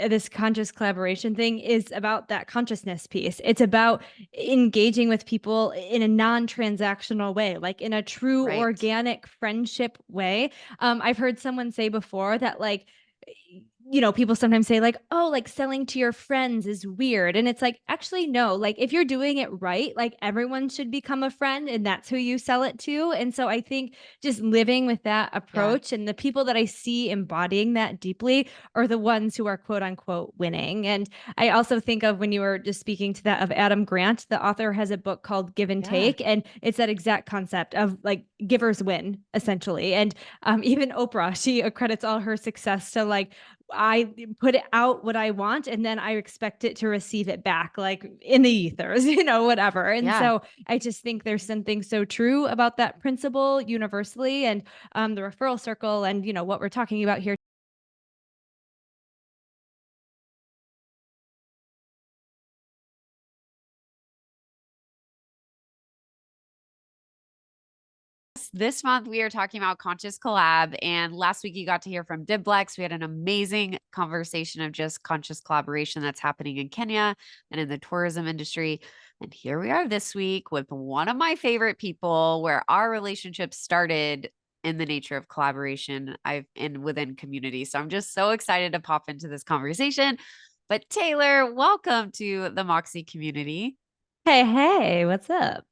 this conscious collaboration thing is about that consciousness piece. It's about engaging with people in a non-transactional way, like in a true Right. organic friendship way. I've heard someone say before that like people sometimes say like, oh, like selling to your friends is weird. And it's like, actually, no, like if you're doing it right, like everyone should become a friend and that's who you sell it to. And so I think just living with that Yeah. approach and the people that I see embodying that deeply are the ones who are quote unquote winning. And I also think of when you were just speaking to that of Adam Grant, the author has a book called Give and Yeah. Take. And it's that exact concept of like givers win essentially. And even Oprah, she accredits all her success to like, I put it out what I want and then I expect it to receive it back, like in the ethers, whatever. And Yeah. so I just think there's something so true about that principle universally and the referral circle and, what we're talking about here. This month we are talking about conscious collab, and last week you got to hear from Diblex. We had an amazing conversation of just conscious collaboration that's happening in Kenya and in the tourism industry. And here we are this week with one of my favorite people where our relationship started in the nature of collaboration I've in within community. So I'm just so excited to pop into this conversation. But Taylor, welcome to the Moxie community. Hey, hey, what's up?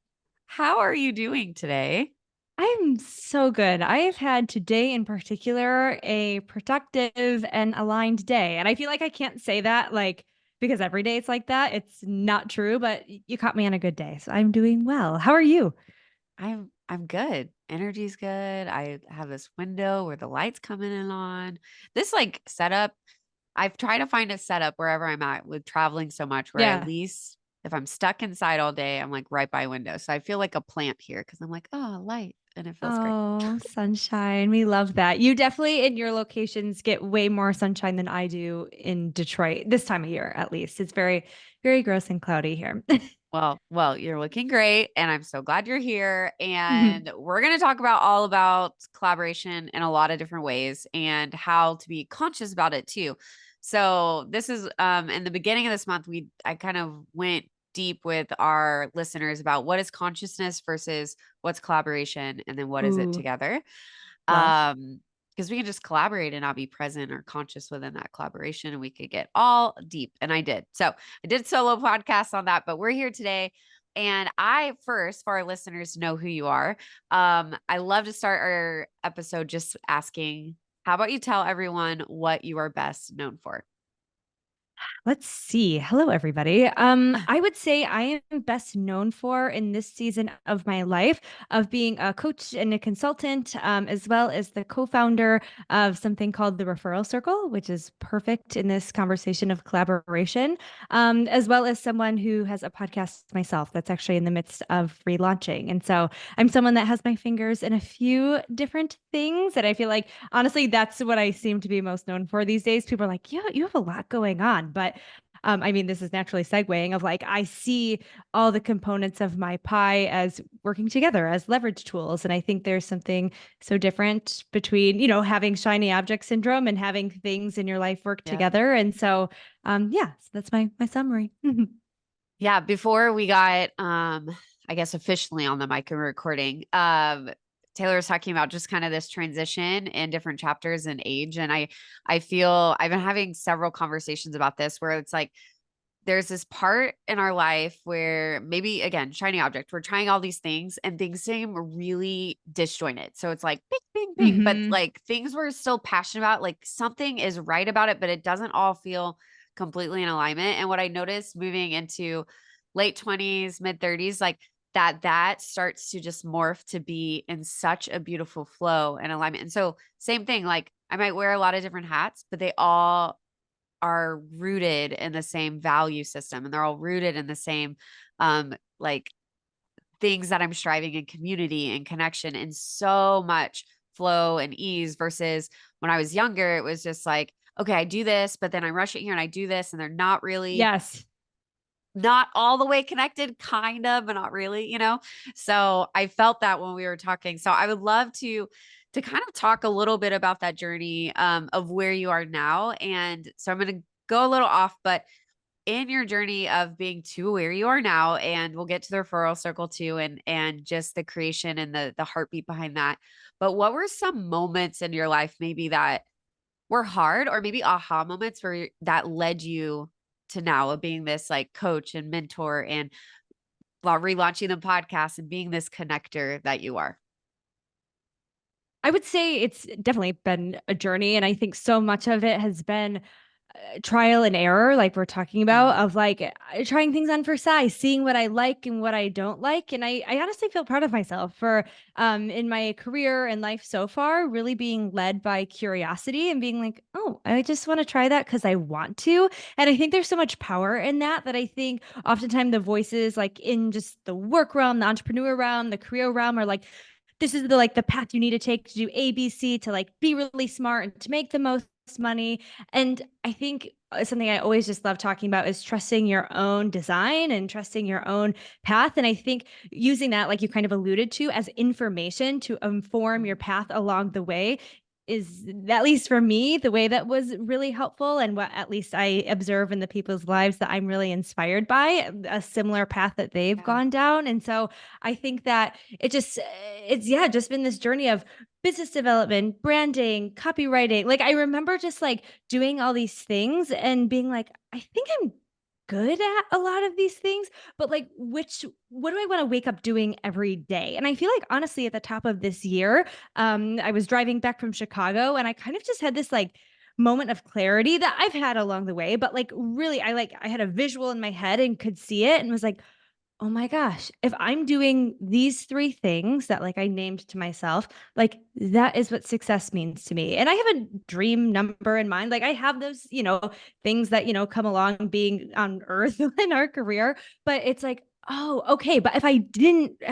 How are you doing today? I'm so good. I've had today in particular a productive and aligned day. And I feel like I can't say that like because every day it's like that. It's not true, but you caught me on a good day. So I'm doing well. How are you? I'm good. Energy's good. I have this window where the lights coming in on. This like setup, I've tried to find a setup wherever I'm at with traveling so much where at Yeah. least if I'm stuck inside all day, I'm like right by window. So I feel like a plant here because I'm like, oh, light. And it feels great. Oh, sunshine. We love that. You definitely in your locations get way more sunshine than I do in Detroit this time of year, at least. It's very, very gross and cloudy here. Well, you're looking great, and I'm so glad you're here. And we're going to talk about all about collaboration in a lot of different ways and how to be conscious about it too. So this is in the beginning of this month, I kind of went deep with our listeners about what is consciousness versus what's collaboration, and then what is it Ooh, together. love. Um, because we can just collaborate and not be present or conscious within that collaboration, and we could get all deep. And I did. So I did solo podcasts on that, but we're here today. And I first, for our listeners to know who you are, I love to start our episode just asking, how about you tell everyone what you are best known for? Let's see. Hello, everybody. I would say I am best known for in this season of my life of being a coach and a consultant, as well as the co-founder of something called the Referral Circle, which is perfect in this conversation of collaboration, as well as someone who has a podcast myself that's actually in the midst of relaunching. And so I'm someone that has my fingers in a few different things that I feel like honestly, that's what I seem to be most known for these days. People are like, yeah, you have a lot going on. But I mean, this is naturally segueing of like, I see all the components of my pie as working together as leverage tools. And I think there's something so different between, having shiny object syndrome and having things in your life work Yeah. together. And so, yeah, so that's my summary. Yeah, before we got I guess officially on the mic and recording, Taylor was talking about just kind of this transition in different chapters and age. And I feel I've been having several conversations about this where it's like there's this part in our life where maybe again, shiny object, we're trying all these things and things seem really disjointed. So it's like bing, bing, bing. But Hmm. like things we're still passionate about, like something is right about it, but it doesn't all feel completely in alignment. And what I noticed moving into late 20s, mid 30s, like that starts to just morph to be in such a beautiful flow and alignment. And so same thing, like I might wear a lot of different hats, but they all are rooted in the same value system and they're all rooted in the same like things that I'm striving in community and connection and so much flow and ease versus when I was younger it was just like okay I do this but then I rush it here and I do this and they're not really Yes. not all the way connected kind of but not really, you know. So I felt that when we were talking, so I would love to kind of talk a little bit about that journey of where you are now. And so I'm going to go a little off, but in your journey of being to where you are now, and we'll get to the referral circle too, and just the creation and the heartbeat behind that. But what were some moments in your life maybe that were hard, or maybe aha moments where that led you to now of being this like coach and mentor, and while relaunching the podcast and being this connector that you are? I would say it's definitely been a journey. And I think so much of it has been trial and error, like we're talking about, Mhm. of like trying things on for size, seeing what I like and what I don't like. And I honestly feel proud of myself for in my career and life so far, really being led by curiosity and being like, oh, I just want to try that because I want to. And I think there's so much power in that that I think oftentimes the voices like in just the work realm, the entrepreneur realm, the career realm are like, this is the like the path you need to take to do ABC to like be really smart and to make the most money. And I think something I always just love talking about is trusting your own design and trusting your own path. And I think using that, like you kind of alluded to, as information to inform your Mhm. path along the way is, at least for me, the way that was really helpful, and what at least I observe in the people's lives that I'm really inspired by, a similar path that they've Yeah. gone down. And so I think that it's yeah, just been this journey of business development, branding, copywriting. Like I remember just like doing all these things and being like, I think I'm good at a lot of these things, but like what do I want to wake up doing every day? And I feel like honestly at the top of this year, I was driving back from Chicago and I kind of just had this like moment of clarity that I've had along the way, but like really I had a visual in my head and could see it and was like, oh my gosh, if I'm doing these 3 things that, like, I named to myself, like, that is what success means to me, and I have a dream number in mind, like, I have those, things that, come along being on earth in our career, but it's like, "Oh, okay, but if I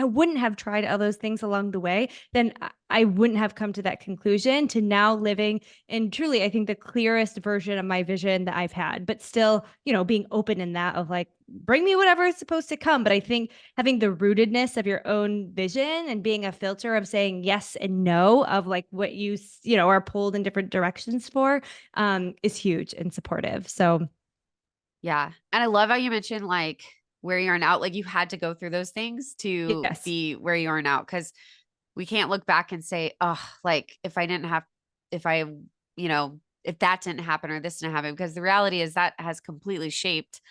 wouldn't have tried all those things along the way, then I wouldn't have come to that conclusion to now living in truly, I think, the clearest version of my vision that I've had, but still, being open in that of, like, bring me whatever is supposed to come. But I think having the rootedness of your own vision and being a filter of saying yes and no of like what are pulled in different directions for is huge and supportive. So Yeah. And I love how you mentioned like where you are now, like you had to go through those things to yes. be where you are now. Cause we can't look back and say, oh, like if I didn't have, if I, if that didn't happen or this didn't happen, because the reality is that has completely shaped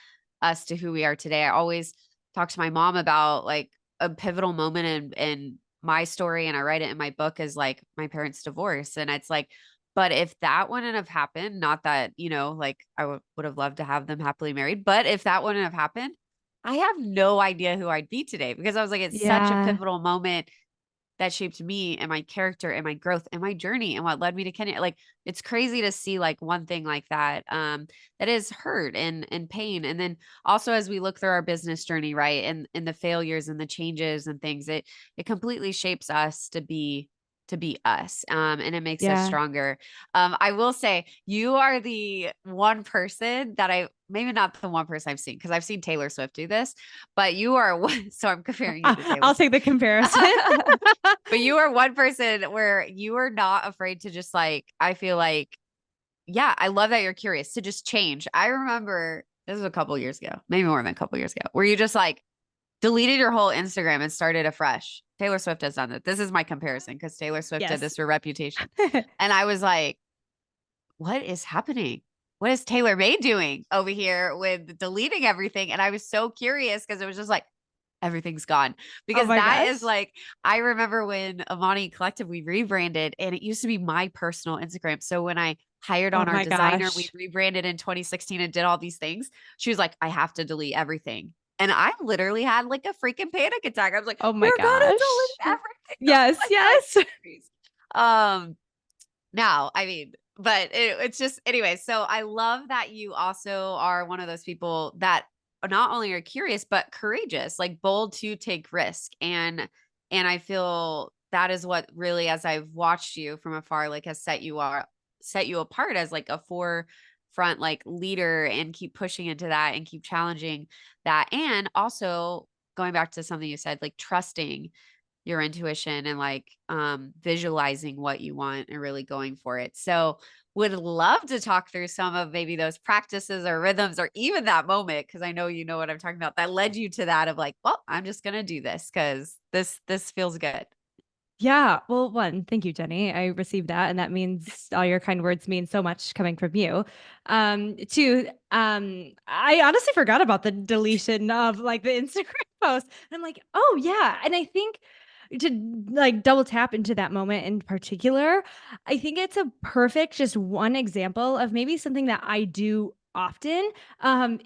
us to who we are today. I always talk to my mom about like a pivotal moment in my story, and I write it in my book as like my parents' divorce. And it's like, but if that wouldn't have happened, not that, like I would have loved to have them happily married, but if that wouldn't have happened, I have no idea who I'd be today, because I was like, it's such a Yeah. pivotal moment that shaped me and my character and my growth and my journey and what led me to Kenya. Like it's crazy to see like one thing like that that is hurt and pain. And then also as we look through our business journey, right? And the failures and the changes and things, it completely shapes us to be us. And it makes us Yeah. stronger. I will say you are the one person that maybe not the one person I've seen, because I've seen Taylor Swift do this, but you are one, so I'm comparing you to Taylor I'll Swift. take the comparison. But you are one person where you are not afraid to just like, I feel like, yeah, I love that you're curious to just change. I remember this was a couple years ago, maybe more than a couple years ago, where you just like deleted your whole Instagram and started afresh. Taylor Swift has done that. This is my comparison because Taylor Swift did Yes. this for Reputation. And I was like, what is happening? What is Taylor May doing over here with deleting everything? And I was so curious because it was just like, everything's gone. Oh Because my that is gosh. like, I remember when Amani Collective, we rebranded and it used to be my personal Instagram. So when I hired Oh on our my designer, we gosh. rebranded in 2016 and did all these things. She was like, I have to delete everything. And I literally had like a freaking panic attack. I was like, Oh my we're gonna gosh. delete everything. Yes, Like, I was yes. so crazy. Now, I mean, but it's just anyway. So I love that you also are one of those people that not only are curious but courageous, like bold to take risk. And I feel that is what really, as I've watched you from afar, like has set you apart as like a forefront like leader, and keep pushing into that and keep challenging that. And also going back to something you said, like trusting your intuition and like visualizing what you want and really going for it. So would love to talk through some of maybe those practices or rhythms or even that moment. Cause I know you know what I'm talking about. That led you to that of like, well, I'm just gonna do this because this feels good. Yeah. Well, one, thank you, Jenny. I received that, and that means all your kind words mean so much coming from you. Two, I honestly forgot about the deletion of like the Instagram post. And I'm like, oh yeah. And I think to like double tap into that moment in particular, I think it's a perfect just one example of maybe something that I do often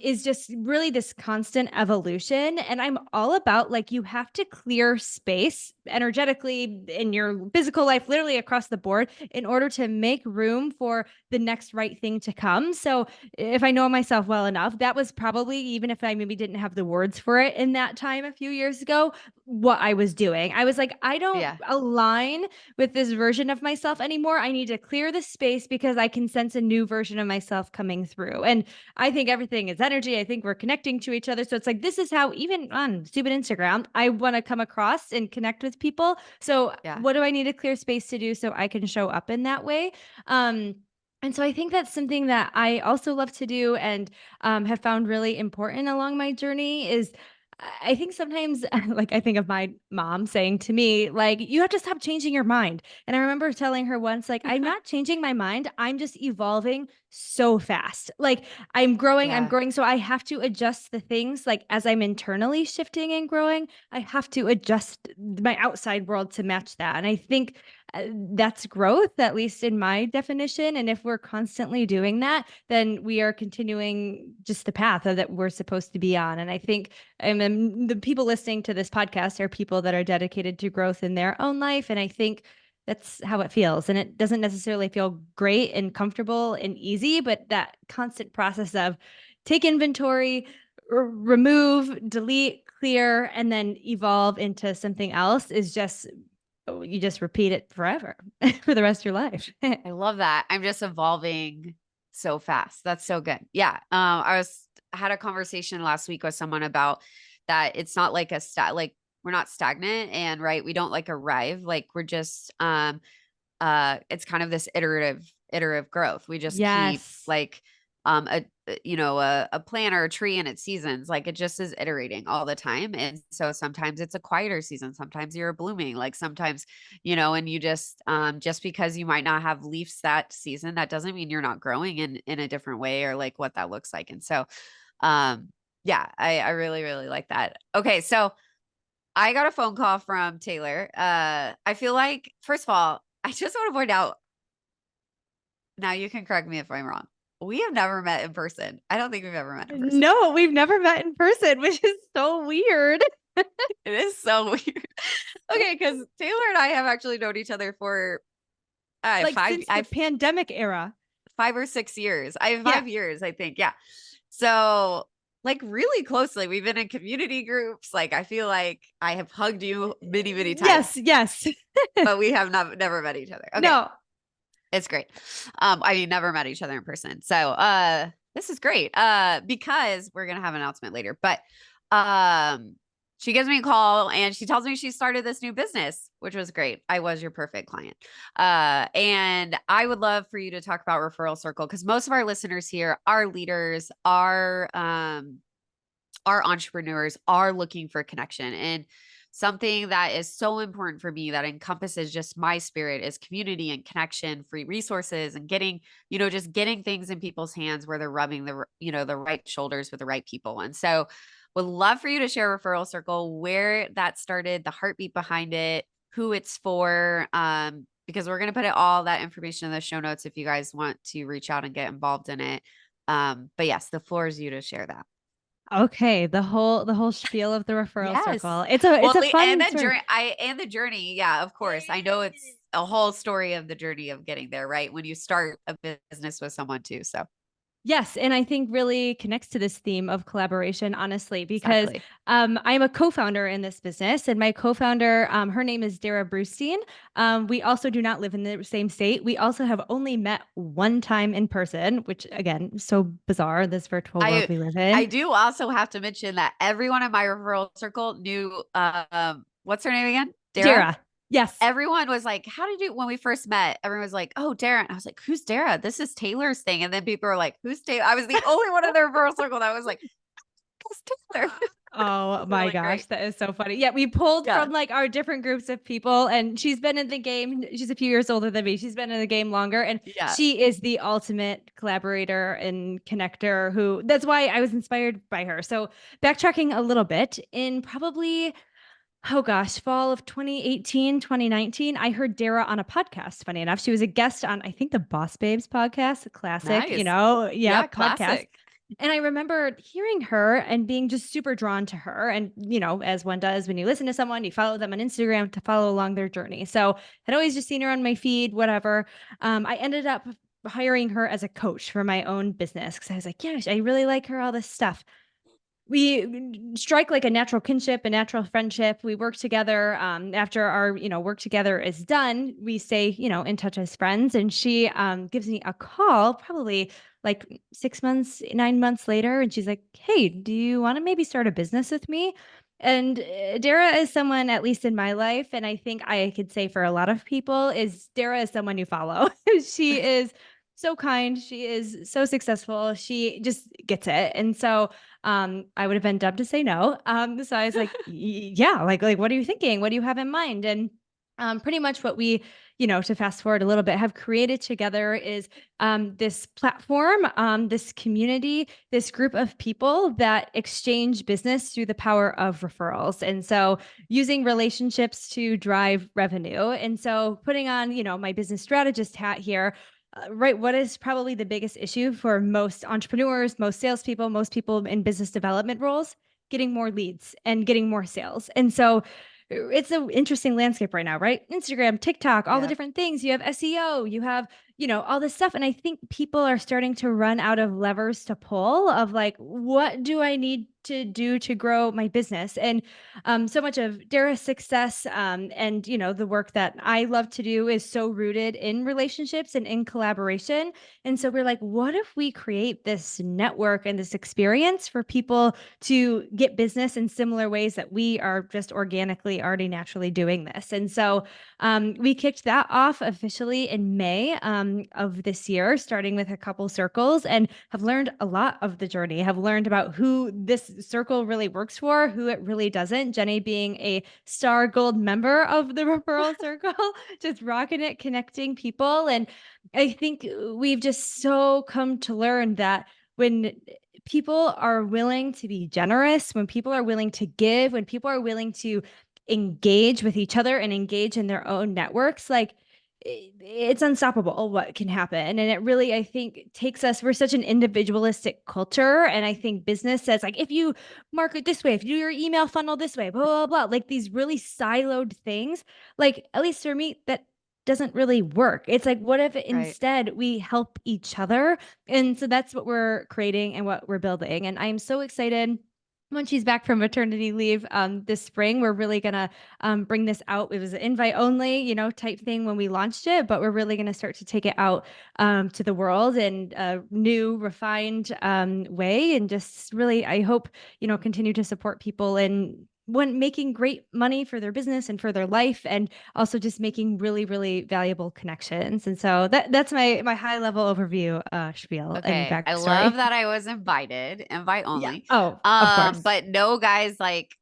is just really this constant evolution. And I'm all about like, you have to clear space energetically in your physical life, literally across the board, in order to make room for the next right thing to come. So, if I know myself well enough, that was probably, even if I maybe didn't have the words for it in that time a few years ago, what I was doing. I was like, I don't Yeah. align with this version of myself anymore. I need to clear the space because I can sense a new version of myself coming through. And I think everything is energy. I think we're connecting to each other. So it's like, this is how, even on stupid Instagram, I want to come across and connect with people. So, Yeah. what do I need a clear space to do so I can show up in that way? And so I think that's something that I also love to do and have found really important along my journey is I think sometimes, like, I think of my mom saying to me, like, you have to stop changing your mind. And I remember telling her once, like, I'm not changing my mind. I'm just evolving so fast. Like, I'm Yeah. growing. So I have to adjust the things, like, as I'm internally shifting and growing, I have to adjust my outside world to match that. And I think that's growth, at least in my definition. And if we're constantly doing that, then we are continuing just the path that we're supposed to be on. And I think and then the people listening to this podcast are people that are dedicated to growth in their own life. And I think that's how it feels. And it doesn't necessarily feel great and comfortable and easy, but that constant process of take inventory, remove, delete, clear, and then evolve into something else is just, you just repeat it forever for the rest of your life. I love that. I'm just evolving so fast. That's so good. Yeah. Had a conversation last week with someone about that. It's not like like we're not stagnant and right. We don't like arrive. Like we're just, it's kind of this iterative growth. We just keep Yes. like, a plant or a tree in its seasons. Like it just is iterating all the time. And so sometimes it's a quieter season. Sometimes you're blooming, like sometimes, and you just because you might not have leaves that season, that doesn't mean you're not growing in a different way or like what that looks like. And so, yeah, I really, really like that. Okay. So I got a phone call from Taylor. I feel like, first of all, I just want to point out, now you can correct me if I'm wrong. We have never met in person. I don't think we've ever met in person. No, we've never met in person, which is so weird. It is so weird. Okay, because Taylor and I have actually known each other for Like since the pandemic era. 5 or 6 years. I have Yeah. 5 years, I think. Yeah. So like really closely. We've been in community groups. Like I feel like I have hugged you many, many times, Yes, yes. but we have never met each other. Okay. No. It's great. I mean, never met each other in person. So this is great. Because we're gonna have an announcement later. But um she gives me a call and she tells me she started this new business, which was great. I was your perfect client. And I would love for you to talk about Referral Circle because most of our listeners here are leaders, are entrepreneurs, are looking for connection. And something that is so important for me that encompasses just my spirit is community and connection, free resources, and getting, just getting things in people's hands where they're rubbing the right shoulders with the right people. And so would love for you to share Referral Circle, where that started, the heartbeat behind it, who it's for, because we're going to put all that information in the show notes if you guys want to reach out and get involved in it. But yes, the floor is you to share that. Okay, the whole spiel of the referral Yes. circle. It's Well, a and fun the story. journey, and the journey. Yeah, of course. I know it's a whole story of the journey of getting there, right? When you start a business with someone too. So Yes, and I think really connects to this theme of collaboration, honestly, because exactly. I'm a co-founder in this business, and my co-founder, her name is Dara Brustein. We also do not live in the same state. We also have only met one time in person, which again, so bizarre, this virtual world I we live I in. do also have to mention that everyone in my referral circle knew what's her name again? Dara? Dara. Yes. Everyone was like, how did you, when we first met, everyone was like, oh, Dara. And I was like, who's Dara? This is Taylor's thing. And then people were like, who's Taylor? I was the only one in the referral circle that was like, who's Taylor? It Oh was my really gosh, great. that is so funny. Yeah, we pulled Yeah. from like our different groups of people, and she's been in the game. She's a few years older than me. She's been in the game longer, and Yeah. she is the ultimate collaborator and connector who that's why I was inspired by her. So, backtracking a little bit, in probably oh gosh, fall of 2018, 2019, I heard Dara on a podcast. Funny enough, she was a guest on, I think, the Boss Babes podcast, a classic, Nice. yeah, Yeah. podcast. Classic. And I remember hearing her and being just super drawn to her. And, as one does when you listen to someone, you follow them on Instagram to follow along their journey. So I'd always just seen her on my feed, whatever. I ended up hiring her as a coach for my own business because I was like, yeah, I really like her, all this stuff. We strike like a natural kinship, a natural friendship. We work together. After our, work together is done, we stay, in touch as friends. And she gives me a call, probably like 6 months, 9 months later, and she's like, "Hey, do you want to maybe start a business with me?" And Dara is someone, at least in my life, and I think I could say for a lot of people, is Dara is someone you follow. She is so kind. She is so successful. She just gets it. And so I would have been dumb to say no. So I was like, yeah, like, what are you thinking? What do you have in mind? And pretty much what we, to fast forward a little bit, have created together is this platform, this community, this group of people that exchange business through the power of referrals. And so using relationships to drive revenue. And so putting on, my business strategist hat here, right, what is probably the biggest issue for most entrepreneurs, most salespeople, most people in business development roles? Getting more leads and getting more sales. And so it's an interesting landscape right now, right? Instagram, TikTok, all the Yeah. different things. You have SEO, you have, all this stuff. And I think people are starting to run out of levers to pull of like, what do I need to do to grow my business? And so much of Dara's success and the work that I love to do is so rooted in relationships and in collaboration. And so we're like, what if we create this network and this experience for people to get business in similar ways that we are just organically already naturally doing this? And so we kicked that off officially in May of this year, starting with a couple circles, and have learned a lot of the journey, have learned about who this circle really works for, who it really doesn't. Jenny being a star gold member of the referral circle, just rocking it, connecting people. And I think we've just so come to learn that when people are willing to be generous, when people are willing to give, when people are willing to engage with each other and engage in their own networks, like it's unstoppable what can happen. And it really, I think, takes us, we're such an individualistic culture. And I think business says, like, if you market this way, if you do your email funnel this way, blah, blah, blah, like these really siloed things, like, at least for me, that doesn't really work. It's like, what if Right. instead we help each other? And so that's what we're creating and what we're building. And I'm so excited when she's back from maternity leave this spring. We're really gonna bring this out. It was an invite only, type thing when we launched it, but we're really gonna start to take it out to the world in a new, refined way, and just really, I hope, continue to support people in when making great money for their business and for their life, and also just making really, really valuable connections. And so that's my high level overview spiel and Okay. I love backstory. that I was invited, invite Yeah. only. Oh, of course. But no, guys, like,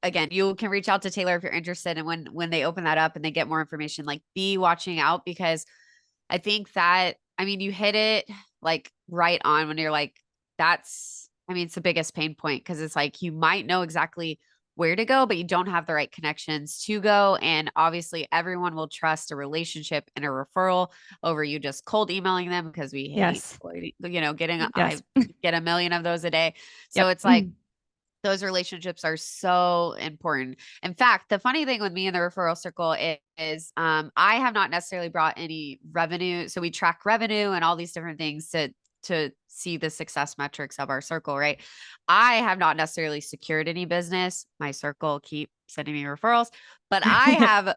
again, you can reach out to Taylor if you're interested. And when they open that up and they get more information, like, be watching out, because I think that, I mean, you hit it like right on when you're like, that's, I mean, it's the biggest pain point, because it's like you might know exactly where to go, but you don't have the right connections to go. And obviously, everyone will trust a relationship and a referral over you just cold emailing them, because we hate, Yes. getting, I Yes. get a million of those a day. So Yep. it's like, those relationships are so important. In fact, the funny thing with me in the referral circle is I have not necessarily brought any revenue. So we track revenue and all these different things to see the success metrics of our circle, right? I have not necessarily secured any business. My circle keep sending me referrals, but I have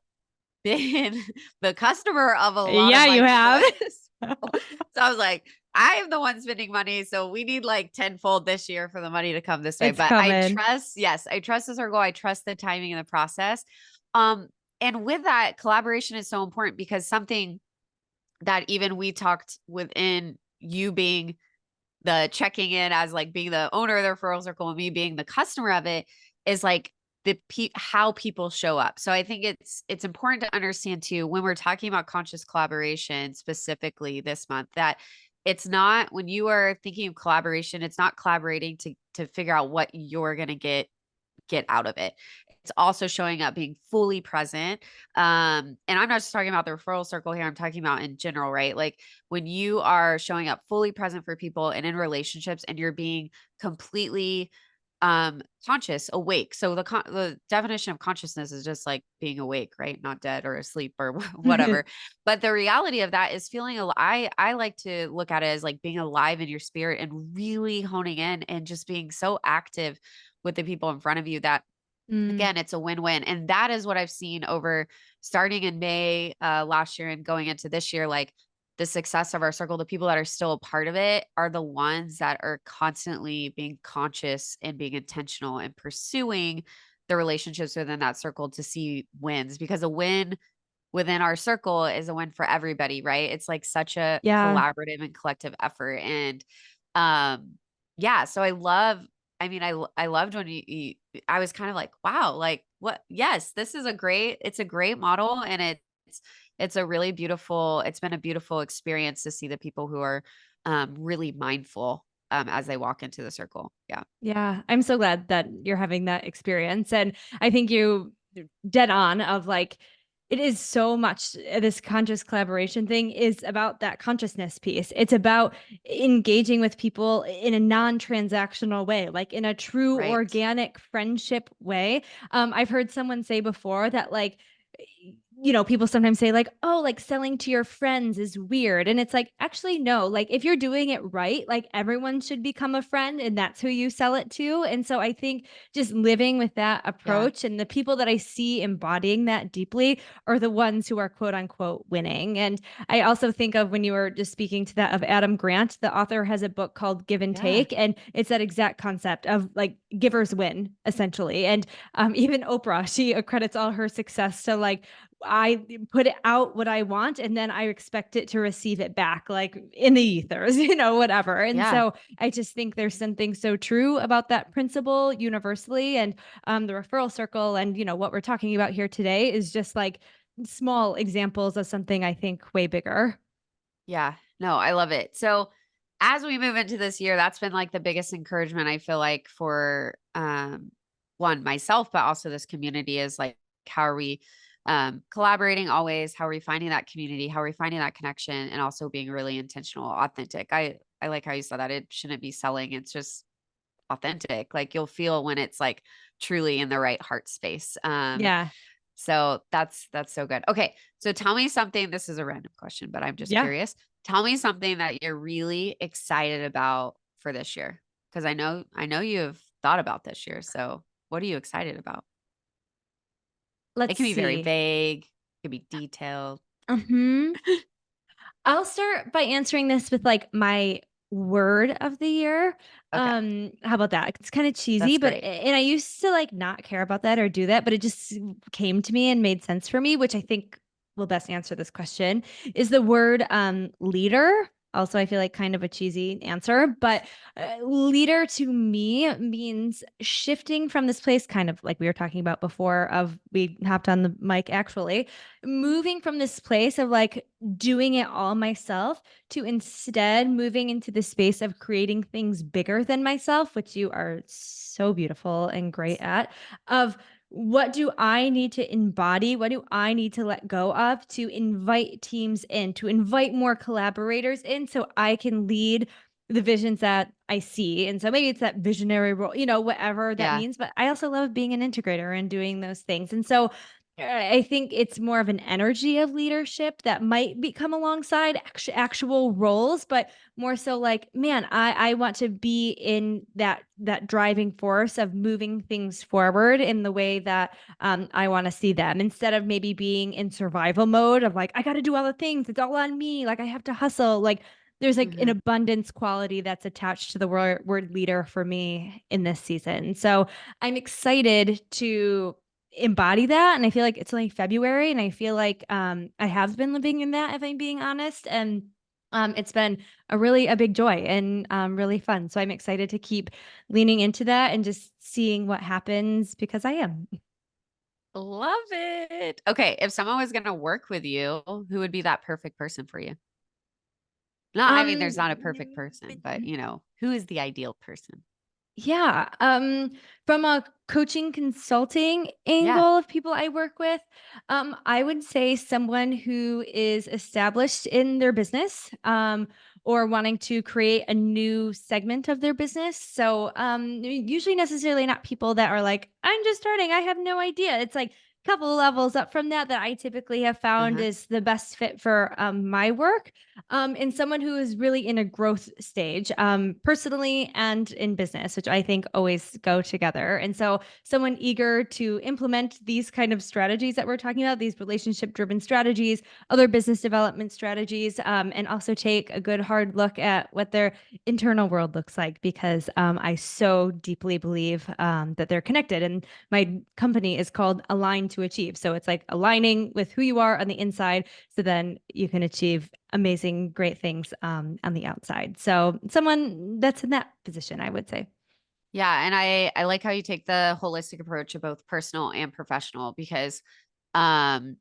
been the customer of a lot of Yeah, my you people. have. So I was like, I am the one spending money. So we need like tenfold this year for the money to come this way. It's But I coming. trust, yes, I trust the circle. I trust the timing and the process. Um, and with that, collaboration is so important because something that even we talked within you being the checking in as like being the owner of the referral circle and me being the customer of it is like how people show up. So I think it's important to understand too when we're talking about conscious collaboration specifically this month that it's not when you are thinking of collaboration, it's not collaborating to figure out what you're going to get out of it. It's also showing up being fully present. And I'm not just talking about the referral circle here. I'm talking about in general, right? Like when you are showing up fully present for people and in relationships and you're being completely conscious, awake. So the definition of consciousness is just like being awake, right? Not dead or asleep or whatever. But the reality of that is feeling I like to look at it as like being alive in your spirit and really honing in and just being so active with the people in front of you that Mm, again, it's a win-win. And that is what I've seen over starting in May last year and going into this year. Like the success of our circle, the people that are still a part of it are the ones that are constantly being conscious and being intentional and pursuing the relationships within that circle to see wins because a win within our circle is a win for everybody, right? It's like such a yeah. collaborative and collective effort. And um yeah, so I mean, I loved when I was kind of like, wow, like what? Yes, this is it's a great model. And it's a really beautiful, it's been a beautiful experience to see the people who are really mindful as they walk into the circle. Yeah. Yeah, I'm so glad that you're having that experience. And I think you dead on of like, it is so much this conscious collaboration thing is about that consciousness piece. It's about engaging with people in a non-transactional way, like in a true Right. organic friendship way. I've heard someone say before that like people sometimes say like, oh, like selling to your friends is weird. And it's like, actually, no, like if you're doing it right, like everyone should become a friend and that's who you sell it to. And so I think just living with that Yeah. approach and the people that I see embodying that deeply are the ones who are quote unquote winning. And I also think of when you were just speaking to that of Adam Grant, the author has a book called Give and Yeah. Take. And it's that exact concept of like givers win essentially. And even Oprah, she accredits all her success to like, I put it out what I want and then I expect it to receive it back, like in the ethers, whatever. And Yeah. so I just think there's something so true about that principle universally. And the referral circle and, what we're talking about here today is just like small examples of something I think way bigger. Yeah. No, I love it. So as we move into this year, that's been like the biggest encouragement I feel like for one myself, but also this community is like how are we collaborating always? How are we finding that community? How are we finding that connection and also being really intentional, authentic? I like how you said that. It shouldn't be selling. It's just authentic. Like you'll feel when it's like truly in the right heart space. Yeah. So that's so good. Okay. So tell me something. This is a random question, but I'm just Yeah. curious. Tell me something that you're really excited about for this year. Because I know you have thought about this year. So what are you excited about? It Let's can be very see. vague, it can be detailed. Hmm. I'll start by answering this with like my word of the year. Okay. How about that? It's kind of cheesy, That's but great. and I used to like not care about that or do that, but it just came to me and made sense for me, which I think will best answer this question is the word leader. Also, I feel like kind of a cheesy answer, but leader to me means shifting from this place, kind of like we were talking about before, of we hopped on the mic actually, moving from this place of like doing it all myself to instead moving into the space of creating things bigger than myself, which you are so beautiful and great at, of what do I need to embody? What do I need to let go of to invite teams in, to invite more collaborators in so I can lead the visions that I see. And so maybe it's that visionary role, whatever that Yeah. means. But I also love being an integrator and doing those things. And so I think it's more of an energy of leadership that might come alongside actual roles, but more so like, man, I want to be in that driving force of moving things forward in the way that I want to see them, instead of maybe being in survival mode of like, I got to do all the things, it's all on me, like I have to hustle. Like there's like an Mhm. abundance quality that's attached to the word leader for me in this season. So I'm excited to embody that. And I feel like it's only February, and I feel like I have been living in that, if I'm being honest. And it's been a big joy and really fun. So I'm excited to keep leaning into that and just seeing what happens because I am. Love it. Okay, if someone was going to work with you, who would be that perfect person for you? Not, I mean, there's not a perfect Um, person, but who is the ideal person? Yeah. From a coaching consulting Yeah. angle of people I work with, I would say someone who is established in their business, or wanting to create a new segment of their business. So, usually necessarily not people that are like, I'm just starting, I have no idea. It's like a couple of levels up from that I typically have found Uh-huh. is the best fit for my work, and someone who is really in a growth stage, personally and in business, which I think always go together. And so, someone eager to implement these kind of strategies that we're talking about, these relationship driven strategies, other business development strategies, and also take a good hard look at what their internal world looks like, because I so deeply believe that they're connected. And my company is called Align to Achieve. So, it's like aligning with who you are on the inside so then you can achieve amazing, great things on the outside. So someone that's in that position, I would say. Yeah, and I like how you take the holistic approach of both personal and professional because um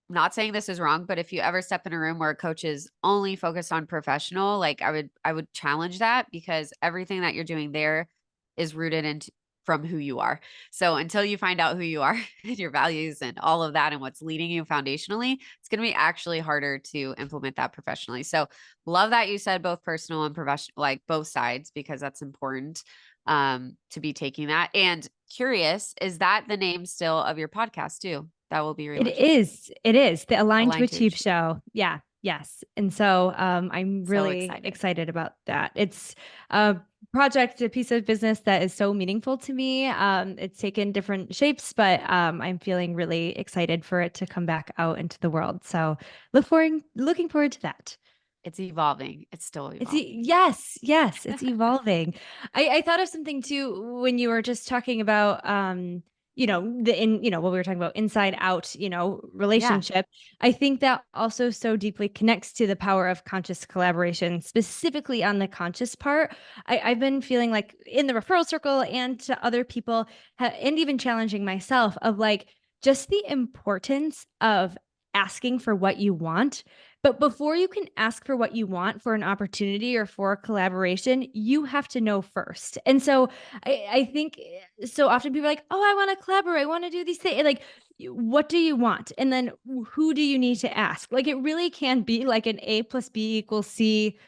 not saying this is wrong, but if you ever step in a room where a coach is only focused on professional, like I would challenge that because everything that you're doing there is rooted into from who you are. So until you find out who you are and your values and all of that and what's leading you foundationally, it's going to be actually harder to implement that professionally. So love that you said both personal and professional, like both sides, because that's important to be taking that. And curious, is that the name still of your podcast too? That will be It relaunched. is. It is the Align to Aligned to Achieve achieve. show. Yeah. Yes. And so I'm So really excited. excited about that. It's a project, a piece of business that is so meaningful to me. It's taken different shapes, but I'm feeling really excited for it to come back out into the world. So looking forward to that. It's evolving. It's still evolving. Yes, yes, it's evolving. I thought of something too when you were just talking about what we were talking about inside out, Yeah. relationship. I think that also so deeply connects to the power of conscious collaboration, specifically on the conscious part. I've been feeling like in the referral circle and to other people, and even challenging myself of like just the importance of asking for what you want, but before you can ask for what you want for an opportunity or for a collaboration, you have to know first. And so I think so often people are like, oh, I want to collaborate. I want to do these things. Like, what do you want? And then who do you need to ask? Like, it really can be like an A plus B equals C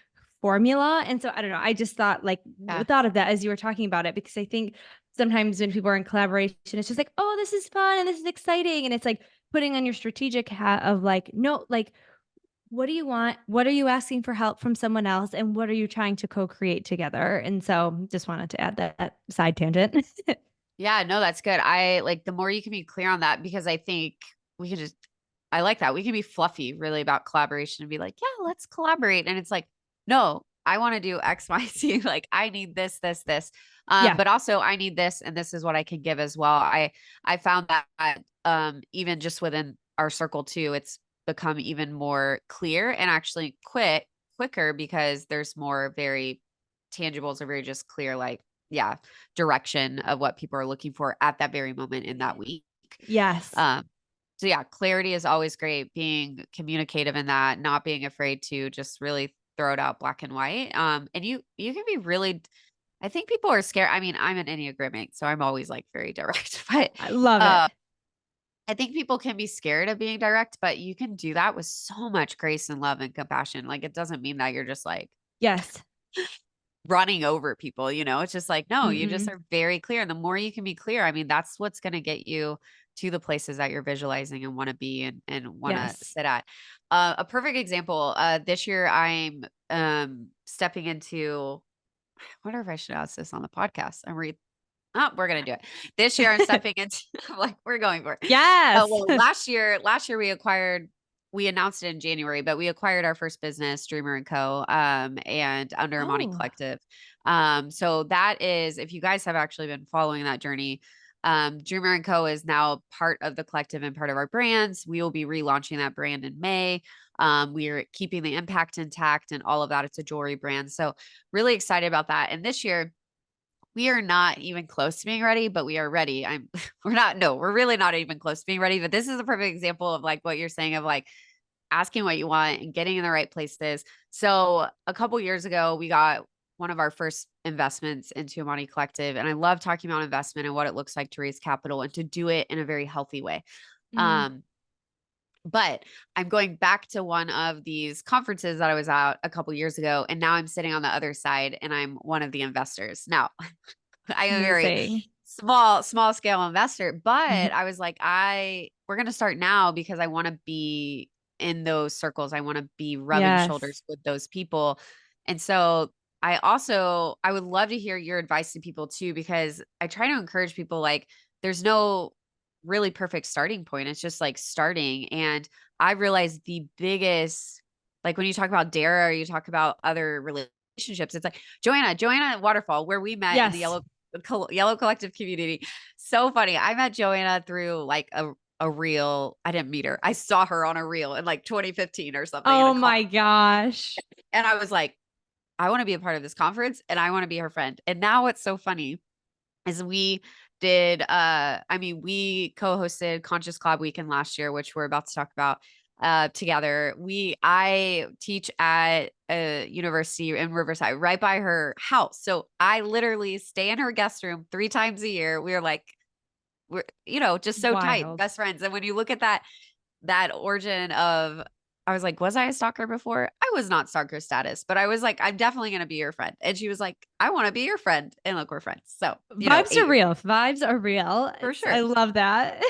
formula. And so I don't know. I just thought Yeah. thought of that as you were talking about it, because I think sometimes when people are in collaboration, it's just like, oh, this is fun and this is exciting. And it's like putting on your strategic hat of like, no, like, what do you want? What are you asking for help from someone else? And what are you trying to co-create together? And so just wanted to add that side tangent. Yeah. No, that's good. I like the more you can be clear on that because I think we can just, I like that. We can be fluffy really about collaboration and be like, yeah, let's collaborate. And it's like, no, I want to do X, Y, Z. Like I need this, this, this. Yeah. But also I need this and this is what I can give as well. I found that even just within our circle too, it's become even more clear and actually quicker because there's more very tangibles are very just clear, like, yeah, direction of what people are looking for at that very moment in that week. Yes. Um, so yeah, clarity is always great. Being communicative in that, not being afraid to just really throw it out black and white. And you can be really. I think people are scared. I mean, I'm an Enneagram 8, so I'm always like very direct, but I love it. uh, I think people can be scared of being direct, but you can do that with so much grace and love and compassion. Like it doesn't mean that you're just like Yes. running over people, it's just like, no, you just Mm-mm. are very clear. And the more you can be clear, I mean, that's what's going to get you to the places that you're visualizing and want to be and want to Yes. sit at. A perfect example, this year I'm stepping into, I wonder if I should ask this on the podcast. Oh, we're gonna do it. This year I'm stepping into I'm like, we're going for it. Oh, Yes. well, last year we announced it in January, but we acquired our first business, Dreamer and Co. And under Amani Oh, Collective. So that is, if you guys have actually been following that journey, Dreamer and Co. is now part of the collective and part of our brands. We will be relaunching that brand in May. We are keeping the impact intact and all of that. It's a jewelry brand. So really excited about that. And this year, we are not even close to being ready, but we are ready. We're really not even close to being ready. But this is a perfect example of like what you're saying of like asking what you want and getting in the right places. So a couple years ago, we got one of our first investments into Amani Collective. And I love talking about investment and what it looks like to raise capital and to do it in a very healthy way. Mm. But I'm going back to one of these conferences that I was at a couple years ago, and now I'm sitting on the other side and I'm one of the investors. Now, I am a very Amazing. small scale investor, but I was like, we're going to start now because I want to be in those circles. I want to be rubbing Yes. shoulders with those people. And so I would love to hear your advice to people too, because I try to encourage people like, there's no really perfect starting point. It's just like starting. And I realized the biggest, like when you talk about Dara or you talk about other relationships, it's like Joanna Waterfall, where we met in the Yes. Yellow Collective community. So funny. I met Joanna through like a reel. I didn't meet her. I saw her on a reel in like 2015 or something in a Oh call. my gosh. And I was like, I want to be a part of this conference and I want to be her friend. And now what's so funny is we co-hosted Conscious Collab Weekend last year, which we're about to talk about together. I teach at a university in Riverside right by her house. So I literally stay in her guest room 3 times a year. We're just so tight, Wild. best friends. And when you look at that origin of, I was like, was I a stalker before? I was not stalker status, but I was like, I'm definitely going to be your friend. And she was like, I want to be your friend. And look, we're friends. So, Vibes are 8 years real. Vibes are real. for I sure. love that.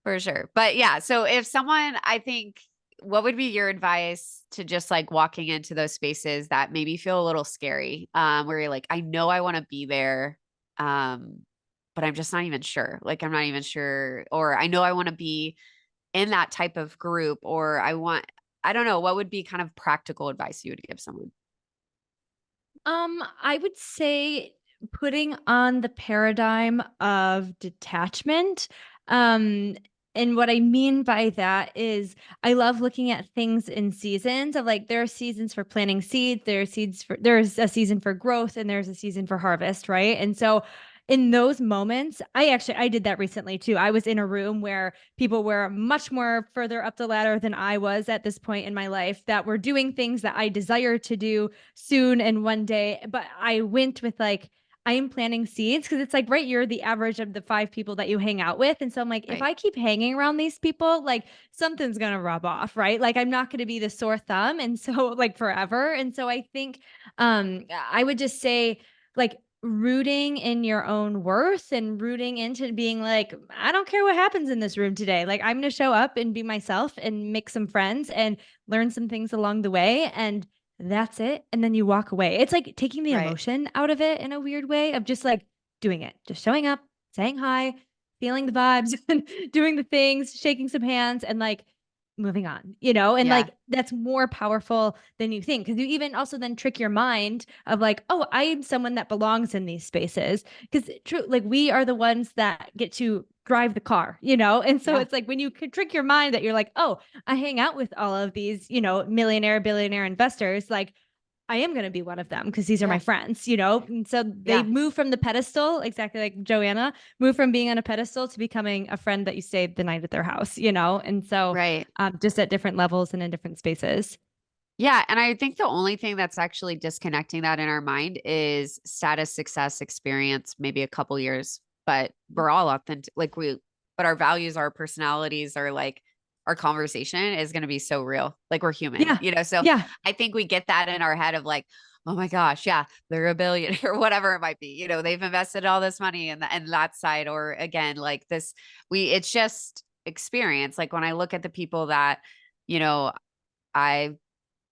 For sure. But yeah, so if someone, I think, what would be your advice to just like walking into those spaces that maybe feel a little scary, where you're like, I know I want to be there, um, but I'm just not even sure. Like, I'm not even sure, or I know I want to be in that type of group, or I don't know, what would be kind of practical advice you would give someone? I would say putting on the paradigm of detachment. Um, and what I mean by that is I love looking at things in seasons of like there are seasons for planting seeds, there's a season for growth and there's a season for harvest, right? And so in those moments, I did that recently too. I was in a room where people were much more further up the ladder than I was at this point in my life that were doing things that I desire to do soon and one day. But I went with like, I am planting seeds because it's like, right, you're the average of the 5 people that you hang out with. And so I'm like, if Right. I keep hanging around these people, like something's going to rub off, right? Like I'm not going to be the sore thumb. And so, like, forever. And so I think I would just say, like, rooting in your own worth and rooting into being like, I don't care what happens in this room today. Like, I'm going to show up and be myself and make some friends and learn some things along the way. And that's it. And then you walk away. It's like taking the Right. emotion out of it in a weird way of just like doing it, just showing up, saying hi, feeling the vibes, and doing the things, shaking some hands, and like moving on, and Yeah. like that's more powerful than you think. Cause you even also then trick your mind of like, oh, I am someone that belongs in these spaces. Cause true, like we are the ones that get to drive the car, And so Yeah. it's like when you can trick your mind that you're like, oh, I hang out with all of these, millionaire, billionaire investors, like I am going to be one of them because these are my Yeah. friends, And so they Yeah. move from the pedestal, exactly like Joanna, move from being on a pedestal to becoming a friend that you stay the night at their house, And so Right. just at different levels and in different spaces. Yeah. And I think the only thing that's actually disconnecting that in our mind is status, success, experience, maybe a couple years, but we're all authentic. But our values, our personalities are like, our conversation is going to be so real. Like we're human, Yeah. So Yeah. I think we get that in our head of like, oh my gosh, yeah, they're a billion or whatever it might be. They've invested all this money in that side. Or again, like this, it's just experience. Like when I look at the people that, you know, I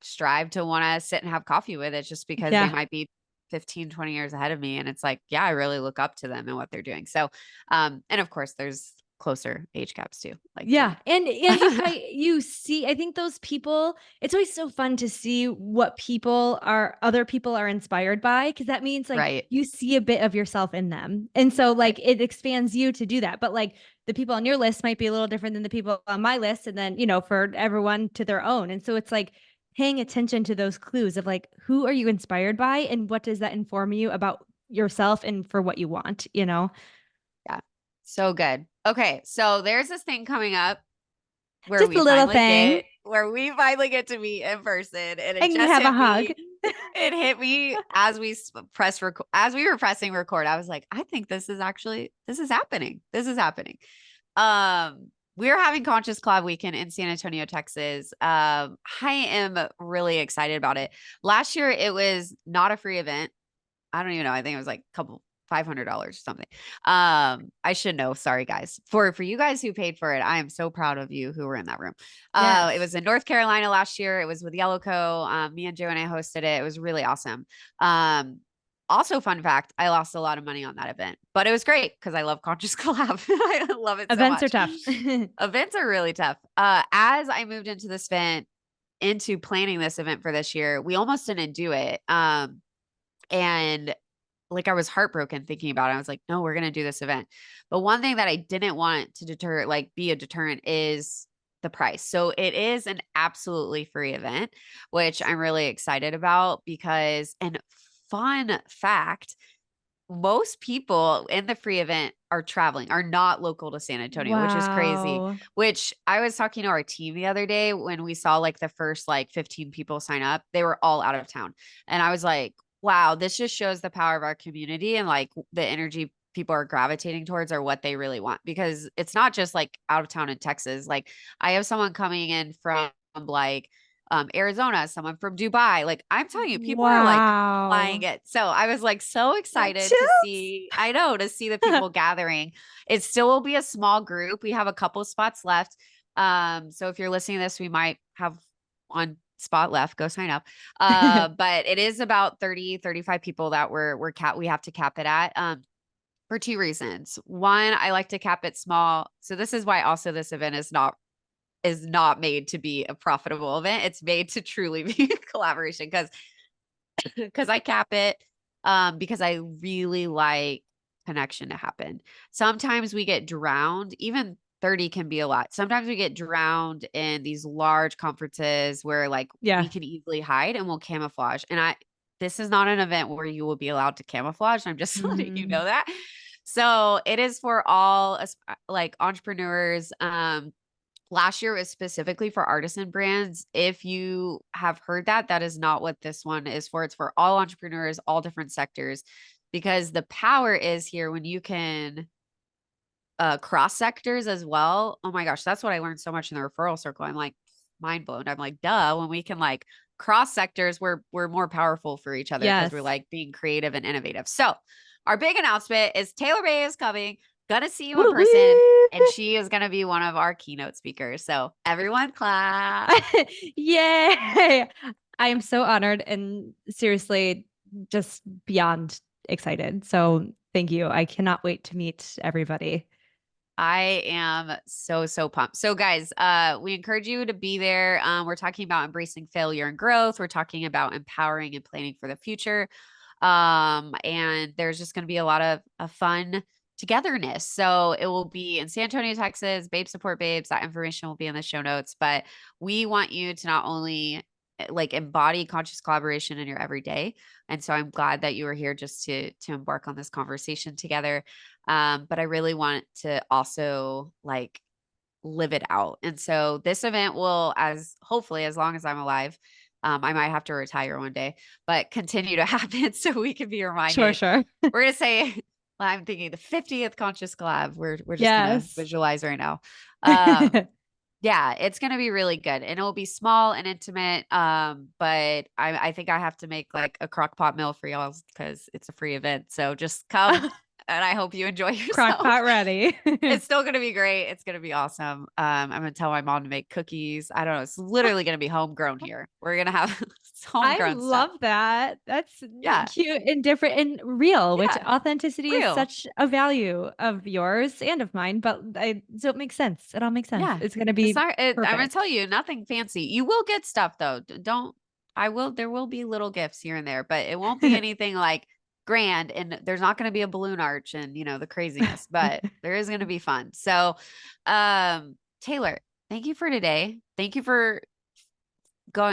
strive to want to sit and have coffee with, it's just because they Yeah. might be 15, 20 years ahead of me. And it's like, yeah, I really look up to them and what they're doing. So, and of course there's closer age gaps too. Like Yeah. And you see, I think those people, it's always so fun to see what other people are inspired by, because that means like right. you see a bit of yourself in them. And so like it expands you to do that. But like the people on your list might be a little different than the people on my list. And then, for everyone to their own. And so it's like paying attention to those clues of like, who are you inspired by and what does that inform you about yourself and for what you want, Yeah. So good. Okay. So there's this thing coming up where Just we a little finally thing. get to meet in person, and it And you just have a hit hug. me. It hit me as as we were pressing record. I was like, I think this is happening. This is happening. We're having Conscious Collab Weekend in San Antonio, Texas. I am really excited about it. Last year, it was not a free event. I don't even know. I think it was like a couple $500 or something. I should know. Sorry, guys. For you guys who paid for it, I am so proud of you who were in that room. It Yes. was in North Carolina last year. It was with Yellow Co. Me and Joe and I hosted it. It was really awesome. Also, fun fact, I lost a lot of money on that event, but it was great because I love Conscious Collab. I love it so Events are much. tough. Events are really tough. As I moved into planning this event for this year, we almost didn't do it. And like I was heartbroken thinking about it. I was like, no, we're going to do this event. But one thing that I didn't want to be a deterrent is the price. So it is an absolutely free event, which I'm really excited about and fun fact, most people in the free event are not local to San Antonio, which is crazy. Wow. Which I was talking to our team the other day when we saw like the first like 15 people sign up, they were all out of town. And I was like, wow, this just shows the power of our community and like the energy people are gravitating towards are what they really want, because it's not just like out of town in Texas. Like I have someone coming in from like Arizona, someone from Dubai. Like I'm telling you, people are like flying Wow. it. So I was like so Got excited chills. to see the people gathering. It still will be a small group. We have a couple spots left. So if you're listening to this, we might have one spot left. Go sign up. But it is about 35 people that we have to cap it at. For two reasons. One, I like to cap it small. So this is why also this event is not made to be a profitable event. It's made to truly be a collaboration because I cap it because I really like connection to happen. Sometimes we get drowned, even 30 can be a lot. Sometimes we get drowned in these large conferences where like we Yeah. can easily hide and we'll camouflage. And this is not an event where you will be allowed to camouflage. I'm just letting you know Mhm. that. So it is for all like entrepreneurs. Last year was specifically for artisan brands. If you have heard that, that is not what this one is for. It's for all entrepreneurs, all different sectors, because the power is here when you can cross sectors as well. Oh my gosh, that's what I learned so much in the referral circle. I'm like mind blown. I'm like, duh, when we can like cross sectors, we're more powerful for each other because we're Yes. like being creative and innovative. So our big announcement is Taylor Bay is coming. Gonna see you in Woo person. And woo. she is gonna be one of our keynote speakers. So everyone clap. Yay. I am so honored and seriously just beyond excited. So thank you. I cannot wait to meet everybody. I am so, so pumped. So guys, we encourage you to be there. We're talking about embracing failure and growth. We're talking about empowering and planning for the future. And there's just going to be a lot of fun togetherness. So it will be in San Antonio, Texas, Babe Support Babes. That information will be in the show notes, but we want you to not only like embody conscious collaboration in your everyday. And so I'm glad that you were here just to embark on this conversation together. But I really want to also like live it out. And so this event will, as hopefully as long as I'm alive, I might have to retire one day, but continue to happen so we can be Sure, reminded. sure. We're gonna say, well, I'm thinking the 50th Conscious Collab. We're just gonna Yes. visualize right now. Um, yeah, it's gonna be really good, and it will be small and intimate. But I think I have to make like a crock pot meal for y'all because it's a free event. So just come, and I hope you enjoy Crock yourself. pot ready. It's still gonna be great. It's gonna be awesome. I'm gonna tell my mom to make cookies. I don't know. It's literally gonna be homegrown here. We're gonna have I homegrown stuff. love that. That's Yeah. cute and different and real, which Yeah. authenticity is Real. such a value of yours and of mine, but so it makes sense. It all makes sense. Yeah. It's going to It's be not, I'm going to tell perfect. you, nothing fancy. You will get stuff though. Don't, there will be little gifts here and there, but it won't be anything like grand. And there's not going to be a balloon arch and, the craziness, but there is going to be fun. So, Taylor, thank you for today. Thank you for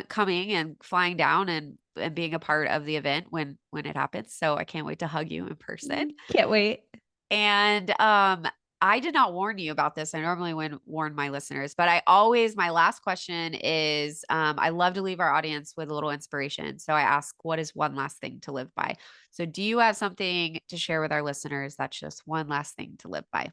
coming and flying down and being a part of the event when it happens. So I can't wait to hug you in person. Can't wait. And I did not warn you about this. I normally warn my listeners, but my last question is I love to leave our audience with a little inspiration. So I ask, what is one last thing to live by? So do you have something to share with our listeners that's just one last thing to live by?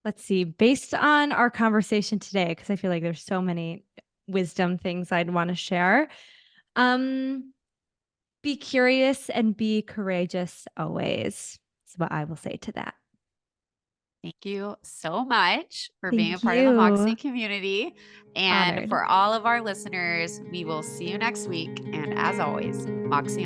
Let's see. Based on our conversation today, because I feel like there's so many wisdom things I'd want to share. Um, be curious and be courageous always. Is what I will say to that. Thank you so much for being a Thank part of the Moxie you. community. And Honored. for all of our listeners, we will see you next week. And as always, Moxie